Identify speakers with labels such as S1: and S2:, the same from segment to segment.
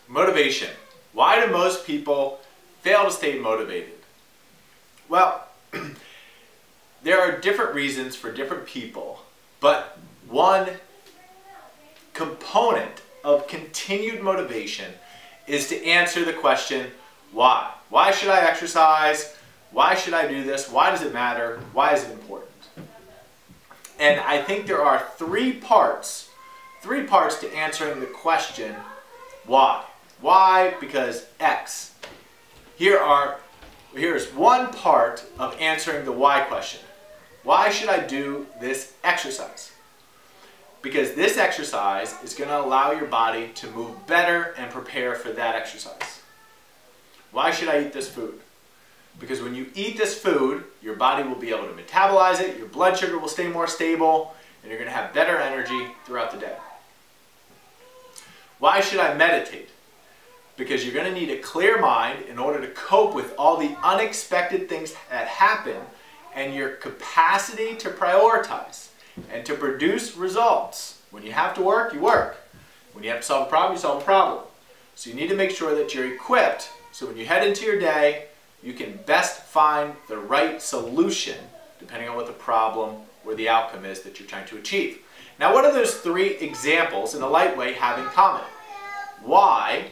S1: Motivation. Why do most people fail to stay motivated? Well, there are different reasons for different people, but one component of continued motivation is to answer the question, why? Why should I exercise? Why should I do this? Why does it matter? Why is it important? And I think there are three parts to answering the question, why? Why? Because X. Here's one part of answering the why question. Why should I do this exercise? Because this exercise is going to allow your body to move better and prepare for that exercise. Why should I eat this food? Because when you eat this food, your body will be able to metabolize it, your blood sugar will stay more stable, and you're going to have better energy throughout the day. Why should I meditate? Because you're going to need a clear mind in order to cope with all the unexpected things that happen, and your capacity to prioritize and to produce results. When you have to work, you work. When you have to solve a problem, you solve a problem. So you need to make sure that you're equipped so when you head into your day, you can best find the right solution depending on what the problem or the outcome is that you're trying to achieve. Now, what do those three examples in a light way have in common? Why?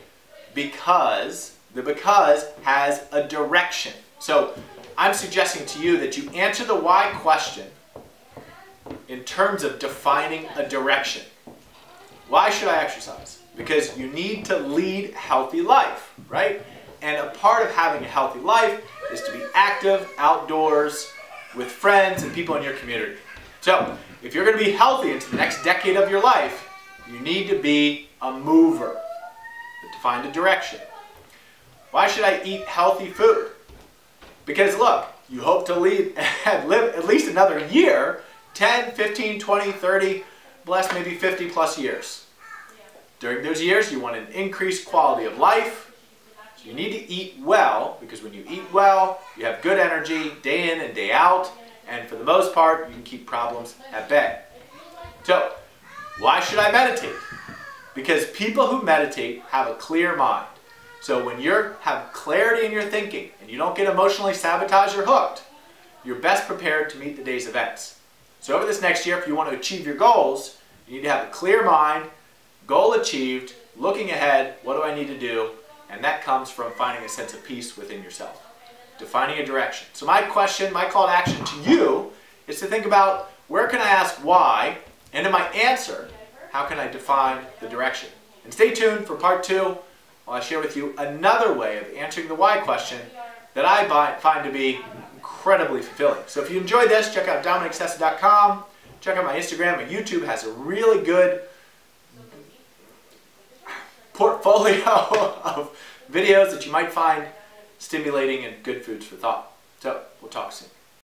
S1: Because. The because has a direction. So I'm suggesting to you that you answer the why question in terms of defining a direction. Why should I exercise? Because you need to lead a healthy life, right? And a part of having a healthy life is to be active, outdoors, with friends and people in your community. So, if you're going to be healthy into the next decade of your life, you need to be a mover to find a direction. Why should I eat healthy food? Because look, you hope to live at least another year, 10, 15, 20, 30, bless maybe 50 plus years. During those years, you want an increased quality of life. So you need to eat well, because when you eat well, you have good energy day in and day out, and for the most part, you can keep problems at bay. So, why should I meditate? Because people who meditate have a clear mind. So when you have clarity in your thinking, and you don't get emotionally sabotaged or hooked, you're best prepared to meet the day's events. So over this next year, if you want to achieve your goals, you need to have a clear mind, goal achieved, looking ahead, what do I need to do? And that comes from finding a sense of peace within yourself, defining a direction. So my question, my call to action to you is to think about, where can I ask why? And in my answer, how can I define the direction? And stay tuned for part 2 while I share with you another way of answering the why question that I find to be incredibly fulfilling. So if you enjoyed this, check out DominicSessa.com. Check out my Instagram. My YouTube has a really good portfolio of videos that you might find stimulating and good foods for thought. So, we'll talk soon.